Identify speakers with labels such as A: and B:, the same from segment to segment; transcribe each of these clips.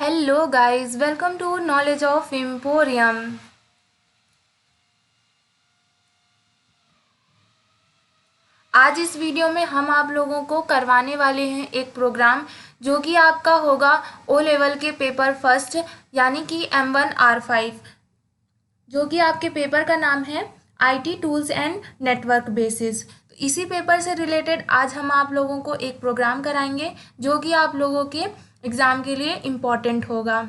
A: Hello guys, welcome to Knowledge of Emporium. आज इस video में हम आप लोगों को करवाने वाले हैं एक प्रोग्राम जो कि आपका होगा ओ लेवल के पेपर फर्स्ट यानी कि M1R5, जो कि आपके पेपर का नाम है IT tools and network basis. तो इसी पेपर से रिलेटेड आज हम आप लोगों को एक प्रोग्राम कराएंगे जो कि आप लोगों के एग्ज़ाम के लिए इम्पॉर्टेंट होगा।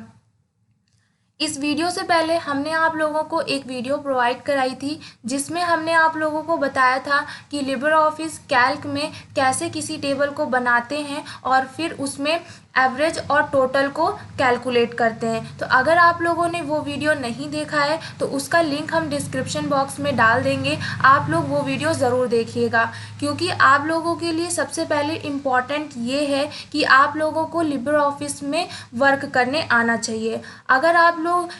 A: इस वीडियो से पहले हमने आप लोगों को एक वीडियो प्रोवाइड कराई थी जिसमें हमने आप लोगों को बताया था कि लिबर ऑफिस कैल्क में कैसे किसी टेबल को बनाते हैं और फिर उसमें एवरेज और टोटल को कैलकुलेट करते हैं। तो अगर आप लोगों ने वो वीडियो नहीं देखा है तो उसका लिंक हम डिस्क्रिप्शन बॉक्स में डाल देंगे, आप लोग वो वीडियो ज़रूर देखिएगा, क्योंकि आप लोगों के लिए सबसे पहले इम्पॉर्टेंट ये है कि आप लोगों को लिबर ऑफिस में वर्क करने आना चाहिए। अगर आप लोग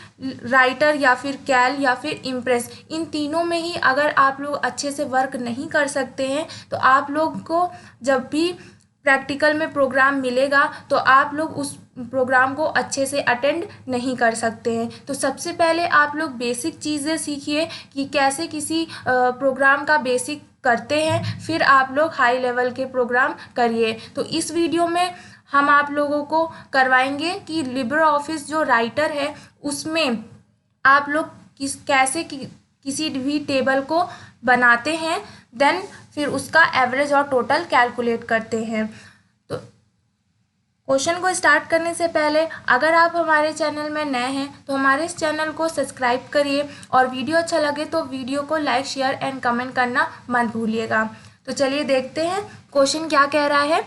A: राइटर या फिर कैल या फिर इम्प्रेस इन तीनों में ही अगर आप लोग अच्छे से वर्क नहीं कर सकते हैं तो आप लोग को जब भी प्रैक्टिकल में प्रोग्राम मिलेगा तो आप लोग उस प्रोग्राम को अच्छे से अटेंड नहीं कर सकते हैं। तो सबसे पहले आप लोग बेसिक चीज़ें सीखिए कि कैसे किसी प्रोग्राम का बेसिक करते हैं, फिर आप लोग हाई लेवल के प्रोग्राम करिए। तो इस वीडियो में हम आप लोगों को करवाएंगे कि लिबर ऑफिस जो राइटर है उसमें आप लोग किसी भी टेबल को बनाते हैं, देन फिर उसका एवरेज और टोटल कैलकुलेट करते हैं। तो क्वेश्चन को स्टार्ट करने से पहले अगर आप हमारे चैनल में नए हैं तो हमारे इस चैनल को सब्सक्राइब करिए और वीडियो अच्छा लगे तो वीडियो को लाइक शेयर एंड कमेंट करना मत भूलिएगा। तो चलिए देखते हैं क्वेश्चन क्या कह रहा है।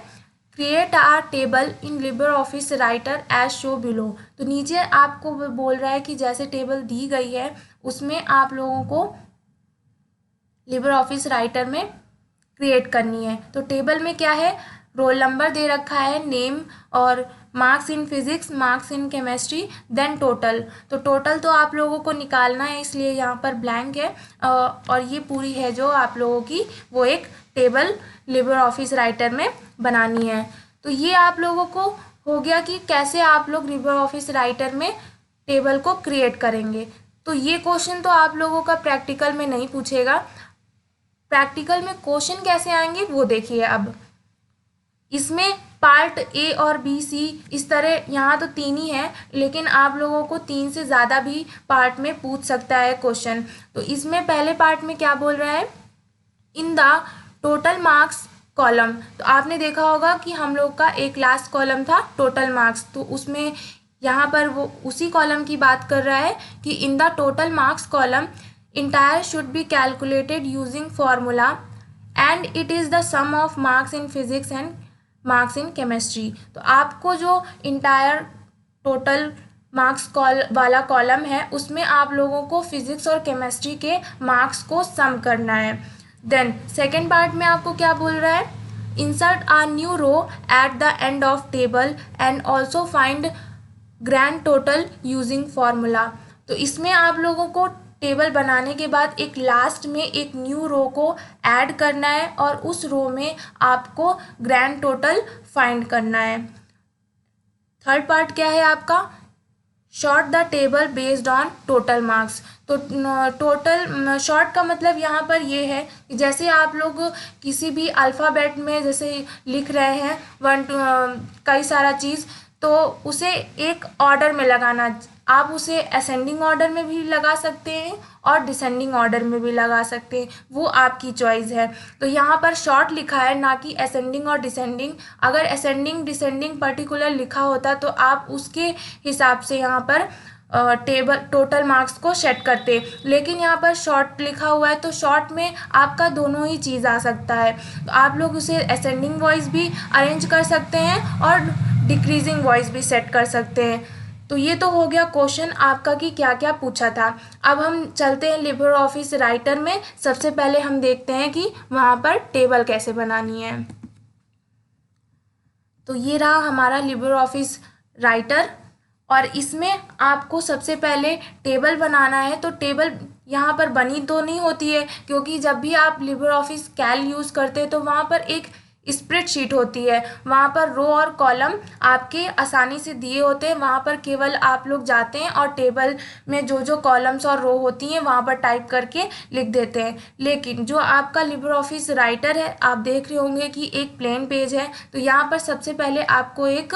A: Create a table in LibreOffice Writer as show below. तो नीचे आपको बोल रहा है कि जैसे टेबल दी गई है उसमें आप लोगों को लिबर ऑफिस राइटर में क्रिएट करनी है। तो टेबल में क्या है, रोल नंबर दे रखा है, नेम और marks in physics, marks in chemistry, then total. तो टोटल तो आप लोगों को निकालना है इसलिए यहाँ पर ब्लैंक है और ये पूरी है जो आप लोगों की वो एक टेबल लिबर ऑफिस राइटर में बनानी है। तो ये आप लोगों को हो गया कि कैसे आप लोग लिबर ऑफिस राइटर में टेबल को क्रिएट करेंगे। तो ये क्वेश्चन तो आप लोगों का प्रैक्टिकल में नहीं पूछेगा। प्रैक्टिकल में क्वेश्चन कैसे आएंगे वो देखिए। अब इसमें पार्ट ए और बी सी इस तरह, यहाँ तो 3 ही है लेकिन आप लोगों को 3 से ज़्यादा भी पार्ट में पूछ सकता है क्वेश्चन। तो इसमें पहले पार्ट में क्या बोल रहा है, in the total marks column. तो आपने देखा होगा कि हम लोग का एक लास्ट कॉलम था टोटल मार्क्स, तो उसमें यहाँ पर वो उसी कॉलम की बात कर रहा है कि in the total marks column entire should be calculated using formula and it is the sum of marks in physics and marks in chemistry। तो आपको जो entire total मार्क्स वाला कॉलम है उसमें आप लोगों को फिजिक्स और केमिस्ट्री के मार्क्स को सम करना है। देन सेकेंड पार्ट में आपको क्या बोल रहा है, insert a new row at the end of table and also find grand total using formula. तो इसमें आप लोगों को टेबल बनाने के बाद एक लास्ट में एक न्यू रो को ऐड करना है और उस रो में आपको ग्रैंड टोटल फाइंड करना है। थर्ड पार्ट क्या है आपका, short the table based on total marks. तो टोटल शॉर्ट का मतलब यहाँ पर ये है कि जैसे आप लोग किसी भी अल्फ़ाबेट में जैसे लिख रहे हैं कई सारा चीज़, तो उसे एक ऑर्डर में लगाना। आप उसे असेंडिंग ऑर्डर में भी लगा सकते हैं और डिसेंडिंग ऑर्डर में भी लगा सकते हैं, वो आपकी चॉइस है। तो यहाँ पर शॉर्ट लिखा है ना कि असेंडिंग और डिसेंडिंग। अगर असेंडिंग डिसेंडिंग पर्टिकुलर लिखा होता तो आप उसके हिसाब से यहाँ पर टेबल टोटल मार्क्स को सेट करते, लेकिन यहाँ पर शॉर्ट लिखा हुआ है तो शॉर्ट में आपका दोनों ही चीज़ आ सकता है। तो आप लोग उसे असेंडिंग वॉइस भी अरेंज कर सकते हैं और डिक्रीजिंग वॉइस भी सेट कर सकते हैं। तो ये तो हो गया क्वेश्चन आपका कि क्या क्या पूछा था। अब हम चलते हैं लिबर ऑफिस राइटर में। सबसे पहले हम देखते हैं कि वहाँ पर टेबल कैसे बनानी है। तो ये रहा हमारा लिबर ऑफिस राइटर और इसमें आपको सबसे पहले टेबल बनाना है। तो टेबल यहाँ पर बनी तो नहीं होती है, क्योंकि जब भी आप लिबर ऑफिस कैल यूज़ करते हैं तो वहाँ पर एक स्प्रेडशीट होती है, वहाँ पर रो और कॉलम आपके आसानी से दिए होते हैं। वहाँ पर केवल आप लोग जाते हैं और टेबल में जो जो कॉलम्स और रो होती हैं वहाँ पर टाइप करके लिख देते हैं। लेकिन जो आपका लिब्रे ऑफिस राइटर है, आप देख रहे होंगे कि एक प्लेन पेज है, तो यहाँ पर सबसे पहले आपको एक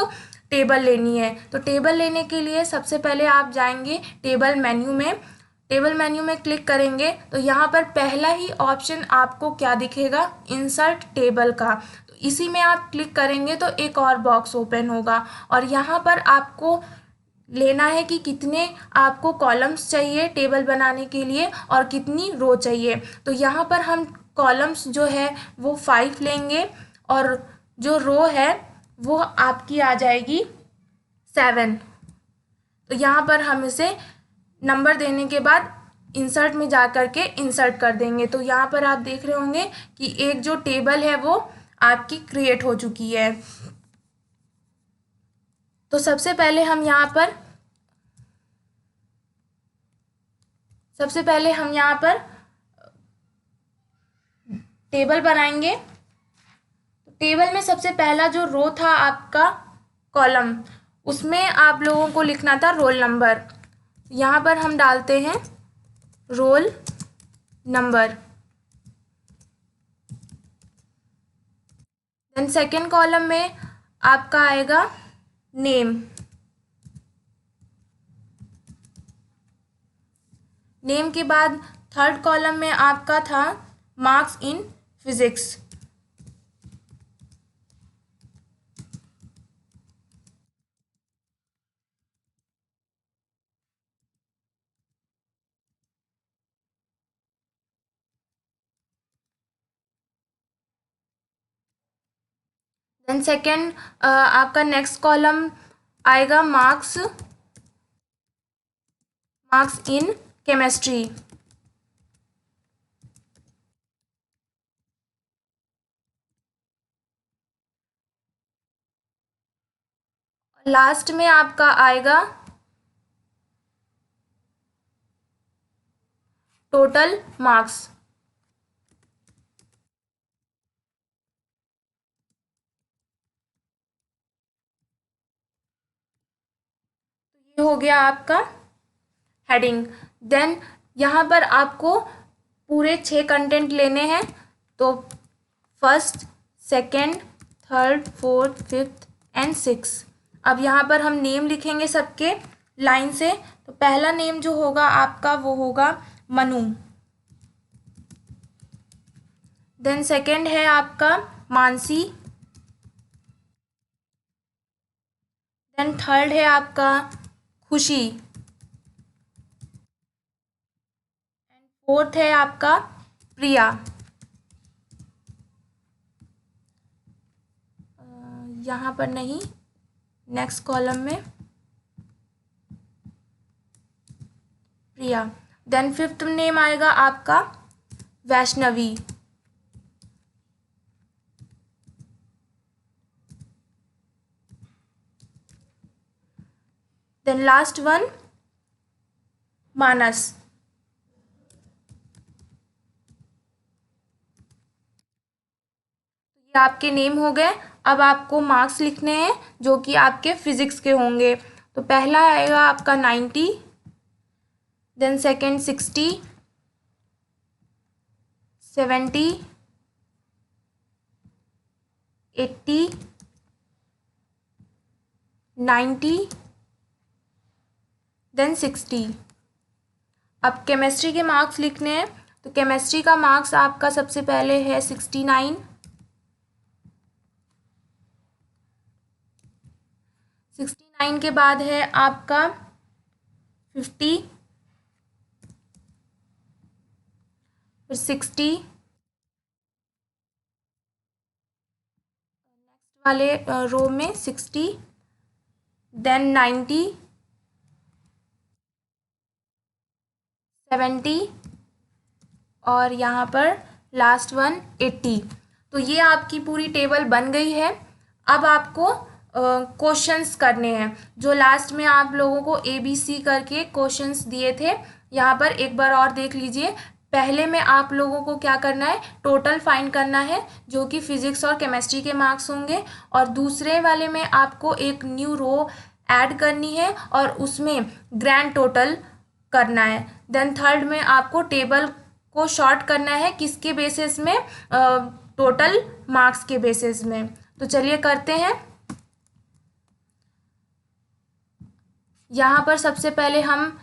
A: टेबल लेनी है। तो टेबल लेने के लिए सबसे पहले आप जाएंगे टेबल मेन्यू में। टेबल मेन्यू में क्लिक करेंगे तो यहाँ पर पहला ही ऑप्शन आपको क्या दिखेगा, इंसर्ट टेबल का। तो इसी में आप क्लिक करेंगे तो एक और बॉक्स ओपन होगा और यहाँ पर आपको लेना है कि कितने आपको कॉलम्स चाहिए टेबल बनाने के लिए और कितनी रो चाहिए। तो यहाँ पर हम कॉलम्स जो है वो 5 लेंगे और जो रो है वो आपकी आ जाएगी 7। तो यहाँ पर हम इसे नंबर देने के बाद इंसर्ट में जा कर के इंसर्ट कर देंगे। तो यहाँ पर आप देख रहे होंगे कि एक जो टेबल है वो आपकी क्रिएट हो चुकी है। तो सबसे पहले हम यहाँ पर टेबल बनाएंगे। तो टेबल में सबसे पहला जो रो था आपका कॉलम, उसमें आप लोगों को लिखना था रोल नंबर। यहाँ पर हम डालते हैं roll number. Then second column में आपका आएगा नेम। नेम के बाद थर्ड कॉलम में आपका था marks in physics. Then second आपका नेक्स्ट कॉलम आएगा मार्क्स इन केमिस्ट्री। लास्ट में आपका आएगा टोटल मार्क्स। ये हो गया आपका हेडिंग। देन यहाँ पर आपको पूरे 6 कंटेंट लेने हैं। तो first, second, third, fourth, fifth and six. अब यहाँ पर हम नेम लिखेंगे सबके लाइन से। तो पहला नेम जो होगा आपका वो होगा मनु। देन सेकंड है आपका मानसी। देन थर्ड है आपका खुशी। फोर्थ है आपका प्रिया। यहाँ पर नहीं, नेक्स्ट कॉलम में प्रिया। देन फिफ्थ नेम आएगा आपका वैष्णवी। देन लास्ट वन मानस। ये आपके नेम हो गए। अब आपको मार्क्स लिखने हैं जो कि आपके फिजिक्स के होंगे। तो पहला आएगा आपका 90। Then second 60, 70, 80, 90, then 60। अब केमिस्ट्री के मार्क्स लिखने हैं। तो केमिस्ट्री का मार्क्स आपका सबसे पहले है 69। 69 के बाद है आपका 50, फिर 60, नेक्स्ट वाले रो में 60, देन 90, 70 और यहाँ पर लास्ट वन 80। तो ये आपकी पूरी टेबल बन गई है। अब आपको क्वेश्चंस करने हैं। जो लास्ट में आप लोगों को ABC करके क्वेश्चंस दिए थे, यहाँ पर एक बार और देख लीजिए। पहले में आप लोगों को क्या करना है, टोटल फाइंड करना है जो कि फिजिक्स और केमिस्ट्री के मार्क्स होंगे, और दूसरे वाले में आपको एक न्यू रो ऐड करनी है और उसमें ग्रैंड टोटल करना है। देन थर्ड में आपको टेबल को शॉर्ट करना है, किसके बेसिस में, टोटल मार्क्स के बेसिस में। तो चलिए करते हैं। यहाँ पर सबसे पहले हम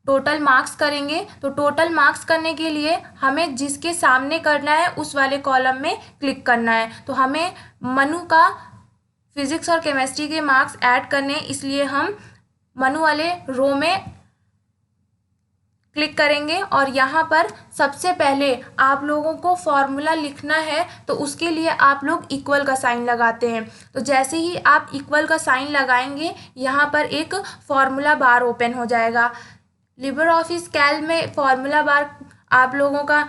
A: टोटल मार्क्स करेंगे। तो टोटल मार्क्स करने के लिए हमें जिसके सामने करना है उस वाले कॉलम में क्लिक करना है। तो हमें मनु का फिजिक्स और केमिस्ट्री के मार्क्स ऐड करने, इसलिए हम मनु वाले रो में क्लिक करेंगे। और यहाँ पर सबसे पहले आप लोगों को फॉर्मूला लिखना है, तो उसके लिए आप लोग इक्वल का साइन लगाते हैं। तो जैसे ही आप इक्वल का साइन लगाएंगे, यहाँ पर एक फॉर्मूला बार ओपन हो जाएगा। लिबर ऑफिस कैल्क में फॉर्मूला बार आप लोगों का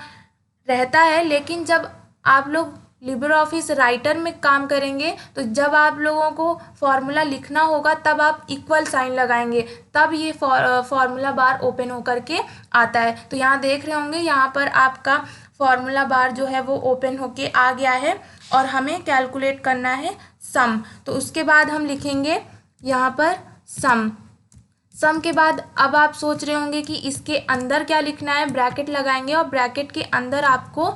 A: रहता है, लेकिन जब आप लोग लिबर ऑफिस राइटर में काम करेंगे तो जब आप लोगों को फॉर्मूला लिखना होगा तब आप इक्वल साइन लगाएंगे, तब ये फॉर्मूला बार ओपन होकर के आता है। तो यहाँ देख रहे होंगे, यहाँ पर आपका फॉर्मूला बार जो है वो ओपन होके आ गया है और हमें कैलकुलेट करना है सम। तो उसके बाद हम लिखेंगे यहाँ पर सम के बाद अब आप सोच रहे होंगे कि इसके अंदर क्या लिखना है, ब्रैकेट लगाएंगे और ब्रैकेट के अंदर आपको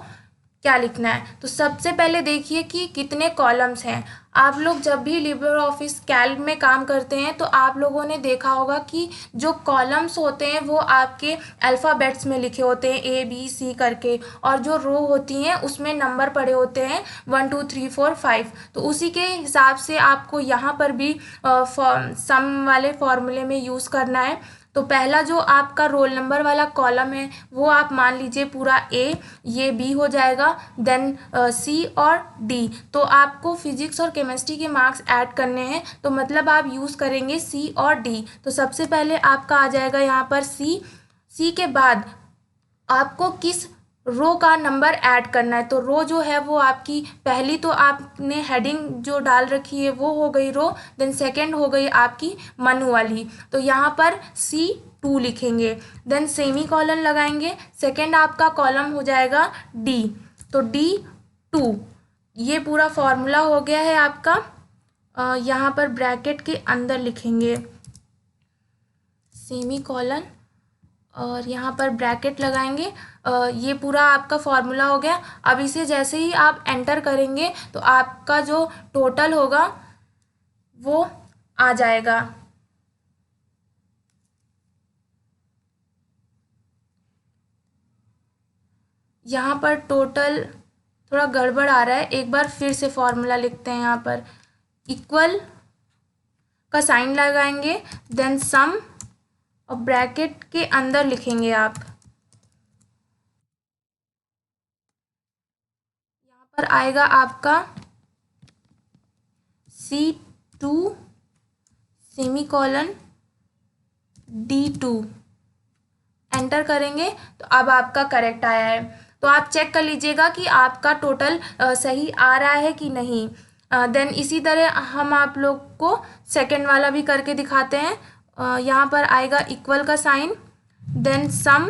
A: क्या लिखना है। तो सबसे पहले देखिए कि कितने कॉलम्स हैं। आप लोग जब भी लिबर ऑफिस कैल्क में काम करते हैं तो आप लोगों ने देखा होगा कि जो कॉलम्स होते हैं वो आपके अल्फ़ाबेट्स में लिखे होते हैं, ABC करके, और जो रो होती हैं उसमें नंबर पड़े होते हैं 1 2 3 4 5। तो उसी के हिसाब से आपको यहाँ पर भी सम वाले फॉर्मूले में यूज़ करना है। तो पहला जो आपका रोल नंबर वाला कॉलम है वो आप मान लीजिए पूरा A, ये B हो जाएगा, देन C और D। तो आपको फिजिक्स और केमिस्ट्री के मार्क्स ऐड करने हैं, तो मतलब आप यूज़ करेंगे C और D। तो सबसे पहले आपका आ जाएगा यहाँ पर C के बाद आपको किस रो का नंबर ऐड करना है। तो रो जो है वो आपकी पहली तो आपने हेडिंग जो डाल रखी है वो हो गई रो, देन सेकंड हो गई आपकी मनु वाली। तो यहाँ पर C2 लिखेंगे, देन सेमी कॉलन लगाएंगे, सेकंड आपका कॉलम हो जाएगा D, तो D2। ये पूरा फॉर्मूला हो गया है आपका। यहाँ पर ब्रैकेट के अंदर लिखेंगे सेमी कॉलन और यहाँ पर ब्रैकेट लगाएंगे। ये पूरा आपका फॉर्मूला हो गया। अब इसे जैसे ही आप एंटर करेंगे तो आपका जो टोटल होगा वो आ जाएगा। यहाँ पर टोटल थोड़ा गड़बड़ आ रहा है, एक बार फिर से फॉर्मूला लिखते हैं। यहाँ पर इक्वल का साइन लगाएंगे, देन सम और ब्रैकेट के अंदर लिखेंगे आप। यहाँ पर आएगा आपका C2 semi colon D2, enter करेंगे तो अब आपका करेक्ट आया है। तो आप चेक कर लीजिएगा कि आपका टोटल सही आ रहा है कि नहीं। देन इसी तरह हम आप लोग को सेकंड वाला भी करके दिखाते हैं। यहाँ पर आएगा इक्वल का साइन, देन सम,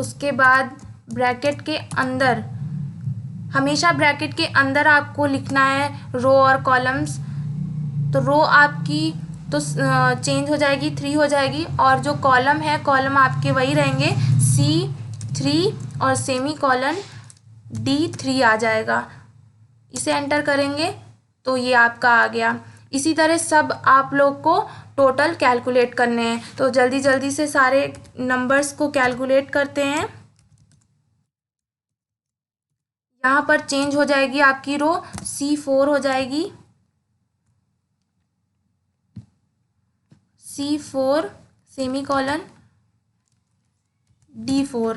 A: उसके बाद ब्रैकेट के अंदर, हमेशा ब्रैकेट के अंदर आपको लिखना है रो और कॉलम्स। तो रो आपकी तो चेंज हो जाएगी, 3 हो जाएगी, और जो कॉलम है कॉलम आपके वही रहेंगे, C3 और सेमी कॉलन D3 आ जाएगा। इसे एंटर करेंगे तो ये आपका आ गया। इसी तरह सब आप लोग को टोटल कैलकुलेट करने हैं। तो जल्दी जल्दी से सारे नंबर्स को कैलकुलेट करते हैं। यहाँ पर चेंज हो जाएगी आपकी रो, C4 हो जाएगी, C4 semi colon D4।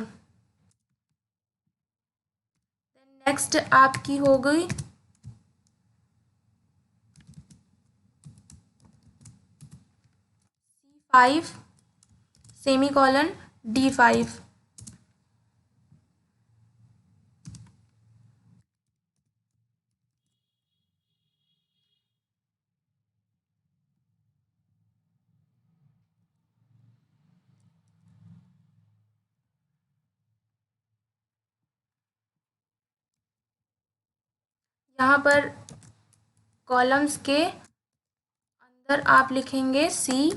A: Next आपकी हो गई C5 सेमी कॉलन D5। यहाँ पर कॉलम्स के अंदर आप लिखेंगे सी।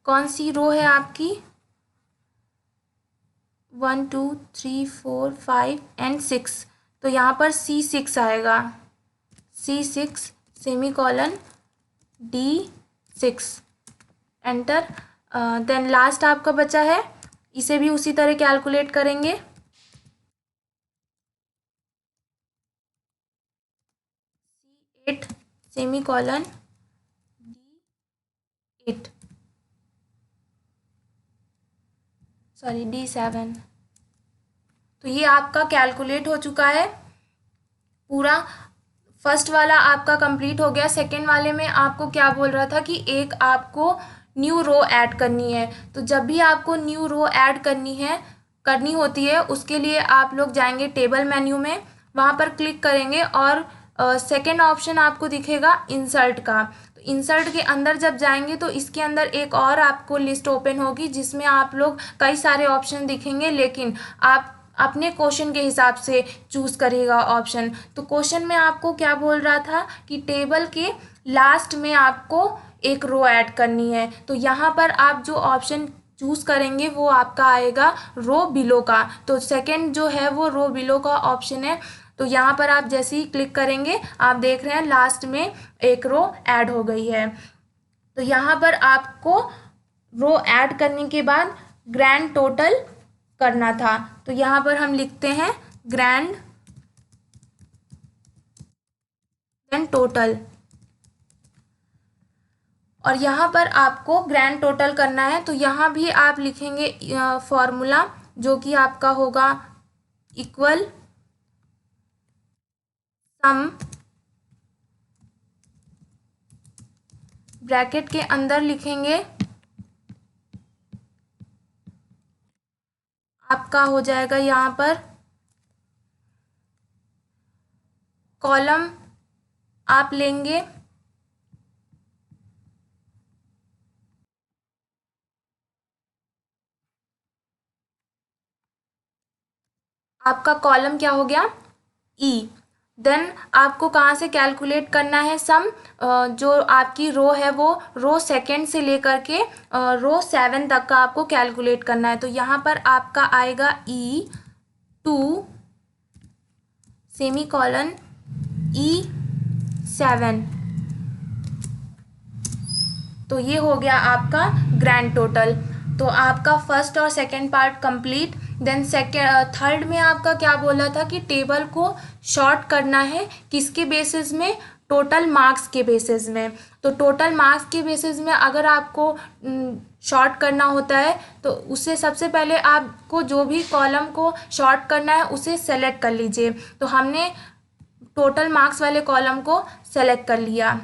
A: कौन सी रो है आपकी? 1 2 3 4 5 एंड 6, तो यहाँ पर C6 आएगा। C6 semicolon D6 enter. Then last आपका बचा है, इसे भी उसी तरह कैलकुलेट करेंगे। C8 semi colon D8 sorry D7। तो ये आपका कैलकुलेट हो चुका है पूरा। फर्स्ट वाला आपका कंप्लीट हो गया। सेकेंड वाले में आपको क्या बोल रहा था कि एक आपको न्यू रो ऐड करनी है। तो जब भी आपको न्यू रो ऐड करनी होती है, उसके लिए आप लोग जाएंगे टेबल मेन्यू में, वहाँ पर क्लिक करेंगे और सेकेंड ऑप्शन आपको दिखेगा इंसर्ट का। तो इंसर्ट के अंदर जब जाएंगे तो इसके अंदर एक और आपको लिस्ट ओपन होगी जिसमें आप लोग कई सारे ऑप्शन दिखेंगे, लेकिन आप अपने क्वेश्चन के हिसाब से चूज़ करिएगा ऑप्शन। तो क्वेश्चन में आपको क्या बोल रहा था कि टेबल के लास्ट में आपको एक रो ऐड करनी है। तो यहाँ पर आप जो ऑप्शन चूज़ करेंगे वो आपका आएगा रो बिलो का। तो सेकंड जो है वो रो बिलो का ऑप्शन है। तो यहाँ पर आप जैसे ही क्लिक करेंगे आप देख रहे हैं लास्ट में एक रो ऐड हो गई है। तो यहाँ पर आपको रो ऐड करने के बाद ग्रैंड टोटल करना था। तो यहाँ पर हम लिखते हैं ग्रैंड टोटल, और यहाँ पर आपको ग्रैंड टोटल करना है। तो यहाँ भी आप लिखेंगे फॉर्मूला जो कि आपका होगा इक्वल सम, ब्रैकेट के अंदर लिखेंगे आपका हो जाएगा यहाँ पर कॉलम आप लेंगे आपका कॉलम क्या हो गया ई। देन आपको कहाँ से कैलकुलेट करना है सम, जो आपकी रो है वो रो सेकेंड से लेकर के रो 7 तक का आपको कैलकुलेट करना है। तो यहाँ पर आपका आएगा E2 सेमी कॉलन E7। तो ये हो गया आपका ग्रैंड टोटल। तो आपका फर्स्ट और second part complete. Then third में आपका क्या बोला था कि टेबल को शॉर्ट करना है किसके बेसिस में? टोटल मार्क्स के बेसिस में। तो टोटल मार्क्स के बेसिस में अगर आपको शॉर्ट करना होता है तो उससे सबसे पहले आपको जो भी कॉलम को शॉर्ट करना है उसे सेलेक्ट कर लीजिए। तो हमने टोटल मार्क्स वाले कॉलम को सेलेक्ट कर लिया।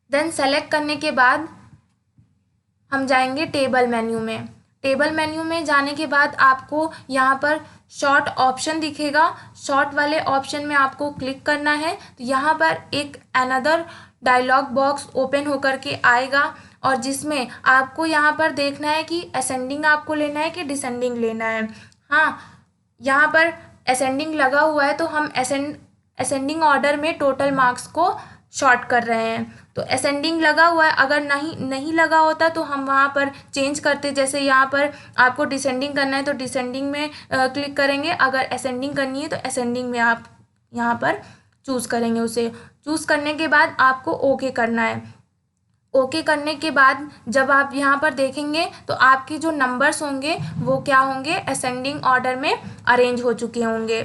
A: देन सेलेक्ट करने के बाद हम जाएंगे टेबल मेन्यू में। टेबल मेन्यू में जाने के बाद आपको यहाँ पर शॉर्ट ऑप्शन दिखेगा। शॉर्ट वाले ऑप्शन में आपको क्लिक करना है। तो यहाँ पर एक अनदर डायलॉग बॉक्स ओपन होकर के आएगा और जिसमें आपको यहाँ पर देखना है कि असेंडिंग आपको लेना है कि डिसेंडिंग लेना है। हाँ, यहाँ पर असेंडिंग लगा हुआ है तो हम असेंडिंग ऑर्डर में टोटल मार्क्स को शॉर्ट कर रहे हैं। तो असेंडिंग लगा हुआ है, अगर नहीं लगा होता तो हम वहाँ पर चेंज करते। जैसे यहाँ पर आपको डिसेंडिंग करना है तो डिसेंडिंग में क्लिक करेंगे, अगर असेंडिंग करनी है तो असेंडिंग में आप यहाँ पर चूज़ करेंगे। उसे चूज़ करने के बाद आपको ओके करना है। ओके करने के बाद जब आप यहाँ पर देखेंगे तो आपके जो नंबर्स होंगे वो क्या होंगे? असेंडिंग ऑर्डर में अरेंज हो चुके होंगे।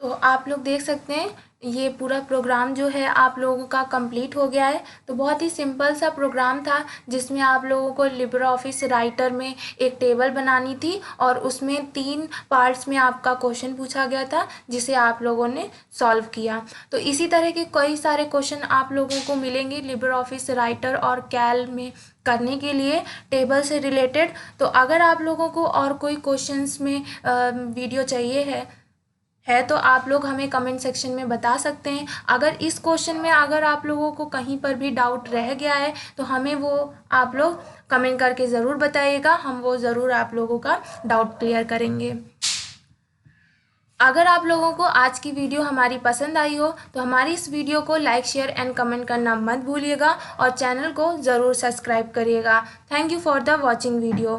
A: तो आप लोग देख सकते हैं ये पूरा प्रोग्राम जो है आप लोगों का कंप्लीट हो गया है। तो बहुत ही सिंपल सा प्रोग्राम था जिसमें आप लोगों को लिब्रे ऑफिस राइटर में एक टेबल बनानी थी और उसमें 3 पार्ट्स में आपका क्वेश्चन पूछा गया था जिसे आप लोगों ने सॉल्व किया। तो इसी तरह के कई सारे क्वेश्चन आप लोगों को मिलेंगे लिब्रे ऑफिस राइटर और कैल में करने के लिए टेबल से रिलेटेड। तो अगर आप लोगों को और कोई क्वेश्चंस में वीडियो चाहिए है तो आप लोग हमें कमेंट सेक्शन में बता सकते हैं। अगर इस क्वेश्चन में अगर आप लोगों को कहीं पर भी डाउट रह गया है तो हमें वो आप लोग कमेंट करके ज़रूर बताइएगा, हम वो ज़रूर आप लोगों का डाउट क्लियर करेंगे। अगर आप लोगों को आज की वीडियो हमारी पसंद आई हो तो हमारी इस वीडियो को लाइक, शेयर एंड कमेंट करना मत भूलिएगा और चैनल को ज़रूर सब्सक्राइब करिएगा। Thank you for the watching video.